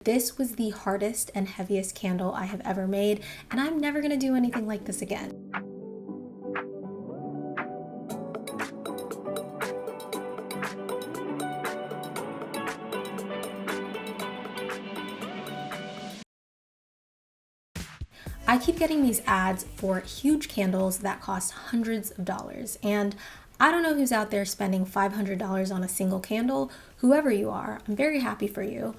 This was the hardest and heaviest candle I have ever made, and I'm never gonna do anything like this again. I keep getting these ads for huge candles that cost hundreds of dollars, and I don't know who's out there spending $500 on a single candle. Whoever you are, I'm very happy for you.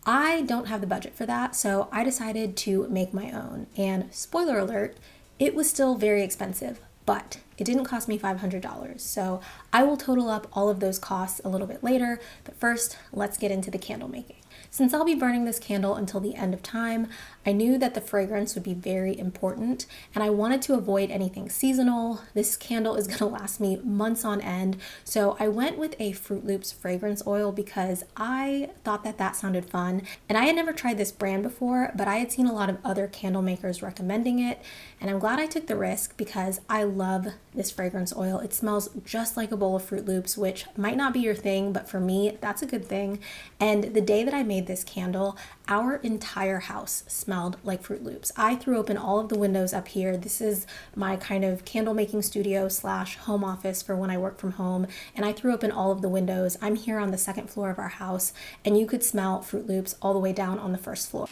I don't have the budget for that, so I decided to make my own. And spoiler alert, it was still very expensive, but it didn't cost me $500. So I will total up all of those costs a little bit later, but first, let's get into the candle making. Since I'll be burning this candle until the end of time, I knew that the fragrance would be very important, and I wanted to avoid anything seasonal. This candle is gonna last me months on end, so I went with a Fruit Loops fragrance oil because I thought that that sounded fun, and I had never tried this brand before, but I had seen a lot of other candle makers recommending it, and I'm glad I took the risk because I love this fragrance oil. It smells just like a bowl of Fruit Loops, which might not be your thing, but for me, that's a good thing. And the day that I made this candle, our entire house smelled like Fruit Loops. I threw open all of the windows up here. This is my kind of candle making studio / home office for when I work from home, and I threw open all of the windows. I'm here on the second floor of our house, and you could smell Fruit Loops all the way down on the first floor.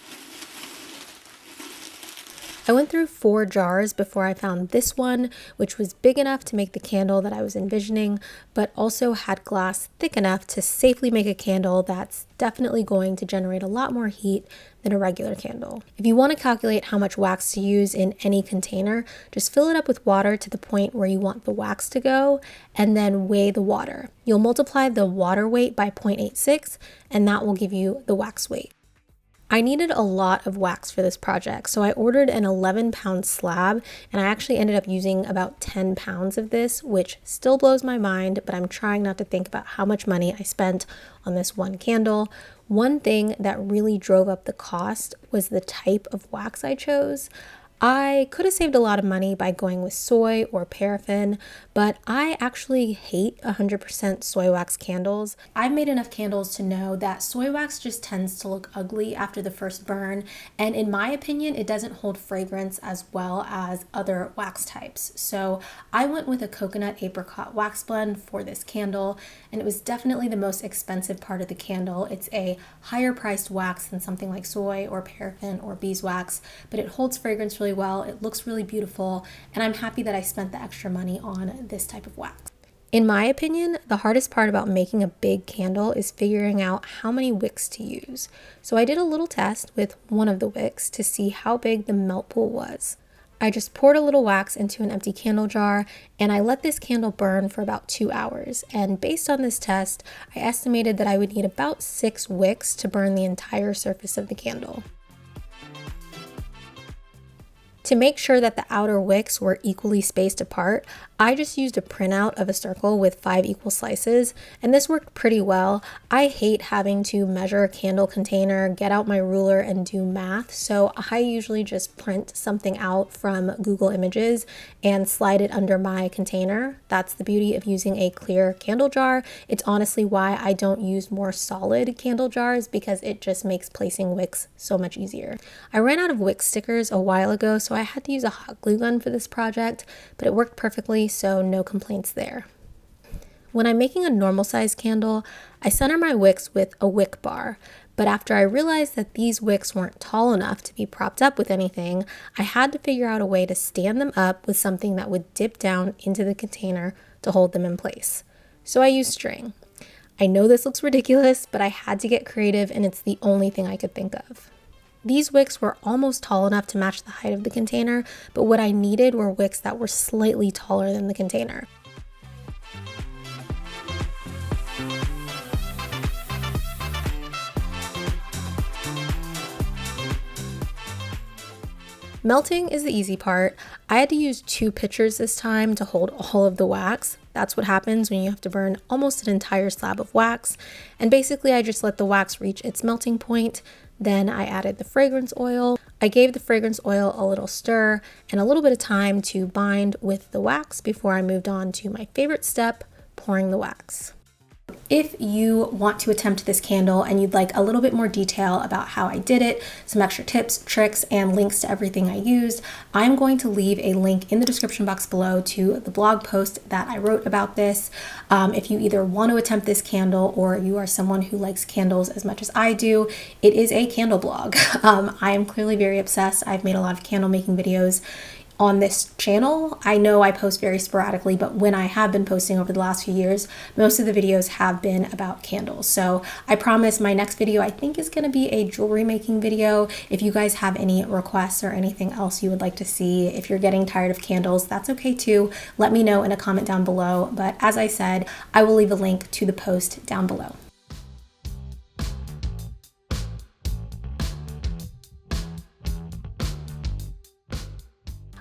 I went through 4 jars before I found this one, which was big enough to make the candle that I was envisioning, but also had glass thick enough to safely make a candle that's definitely going to generate a lot more heat than a regular candle. If you want to calculate how much wax to use in any container, just fill it up with water to the point where you want the wax to go, and then weigh the water. You'll multiply the water weight by 0.86, and that will give you the wax weight. I needed a lot of wax for this project, so I ordered an 11-pound slab, and I actually ended up using about 10 pounds of this, which still blows my mind, but I'm trying not to think about how much money I spent on this one candle. One thing that really drove up the cost was the type of wax I chose. I could have saved a lot of money by going with soy or paraffin, but I actually hate 100% soy wax candles. I've made enough candles to know that soy wax just tends to look ugly after the first burn, and in my opinion, it doesn't hold fragrance as well as other wax types. So I went with a coconut apricot wax blend for this candle, and it was definitely the most expensive part of the candle. It's a higher priced wax than something like soy or paraffin or beeswax, but it holds fragrance really well. It looks really beautiful, and I'm happy that I spent the extra money on this type of wax. In my opinion, the hardest part about making a big candle is figuring out how many wicks to use. So I did a little test with one of the wicks to see how big the melt pool was. I just poured a little wax into an empty candle jar, and I let this candle burn for about 2 hours. And based on this test, I estimated that I would need about 6 wicks to burn the entire surface of the candle. To make sure that the outer wicks were equally spaced apart, I just used a printout of a circle with 5 equal slices, and this worked pretty well. I hate having to measure a candle container, get out my ruler, and do math, so I usually just print something out from Google Images and slide it under my container. That's the beauty of using a clear candle jar. It's honestly why I don't use more solid candle jars, because it just makes placing wicks so much easier. I ran out of wick stickers a while ago, so I had to use a hot glue gun for this project, but it worked perfectly, so no complaints there. When I'm making a normal size candle, I center my wicks with a wick bar, but after I realized that these wicks weren't tall enough to be propped up with anything, I had to figure out a way to stand them up with something that would dip down into the container to hold them in place. So I used string. I know this looks ridiculous, but I had to get creative, and it's the only thing I could think of. These wicks were almost tall enough to match the height of the container, but what I needed were wicks that were slightly taller than the container. Melting is the easy part. I had to use 2 pitchers this time to hold all of the wax. That's what happens when you have to burn almost an entire slab of wax. And basically I just let the wax reach its melting point. Then I added the fragrance oil. I gave the fragrance oil a little stir and a little bit of time to bind with the wax before I moved on to my favorite step, pouring the wax. if you want to attempt this candle and you'd like a little bit more detail about how I did it, some extra tips, tricks, and links to everything I used, I'm going to leave a link in the description box below to the blog post that I wrote about this. If you either want to attempt this candle or you are someone who likes candles as much as I do, it is a candle blog. I am clearly very obsessed. I've made a lot of candle making videos on this channel. I know I post very sporadically, but when I have been posting over the last few years, most of the videos have been about candles. So I promise my next video I think is going to be a jewelry making video. If you guys have any requests or anything else you would like to see, if you're getting tired of candles, that's okay too. Let me know in a comment down below. But as I said, I will leave a link to the post down below.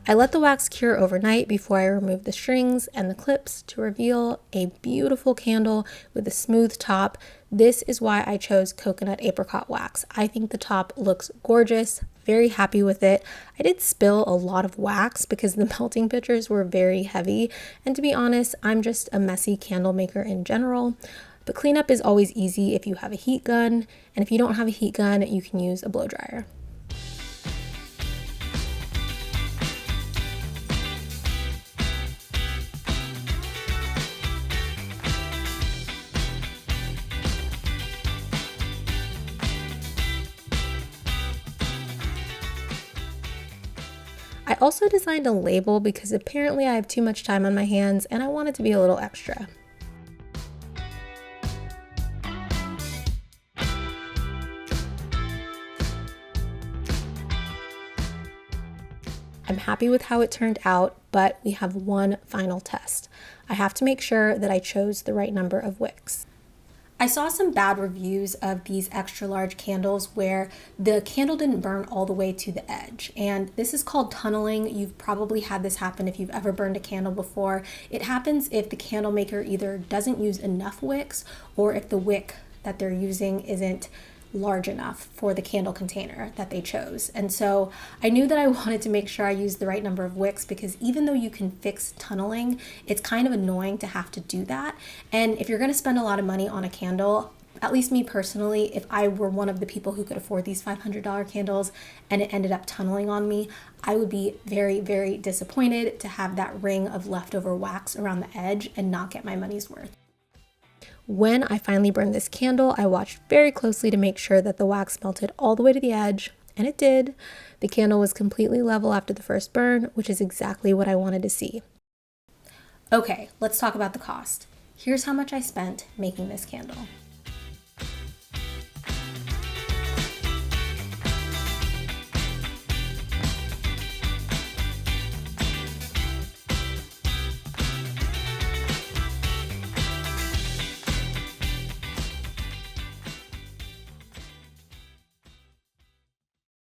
I let the wax cure overnight before I removed the strings and the clips to reveal a beautiful candle with a smooth top. This is why I chose coconut apricot wax. I think the top looks gorgeous, very happy with it. I did spill a lot of wax because the melting pitchers were very heavy, and to be honest, I'm just a messy candle maker in general. But cleanup is always easy if you have a heat gun, and if you don't have a heat gun, you can use a blow dryer. I also designed a label because apparently I have too much time on my hands and I want it to be a little extra. I'm happy with how it turned out, but we have one final test. I have to make sure that I chose the right number of wicks. I saw some bad reviews of these extra large candles where the candle didn't burn all the way to the edge, and this is called tunneling. You've probably had this happen if you've ever burned a candle before. It happens if the candle maker either doesn't use enough wicks or if the wick that they're using isn't large enough for the candle container that they chose. And so I knew that I wanted to make sure I used the right number of wicks, because even though you can fix tunneling, it's kind of annoying to have to do that. And if you're going to spend a lot of money on a candle, at least me personally, if I were one of the people who could afford these $500 candles and it ended up tunneling on me, I would be very, very disappointed to have that ring of leftover wax around the edge and not get my money's worth. When I finally burned this candle, I watched very closely to make sure that the wax melted all the way to the edge, and it did. The candle was completely level after the first burn, which is exactly what I wanted to see. Okay, let's talk about the cost. Here's how much I spent making this candle.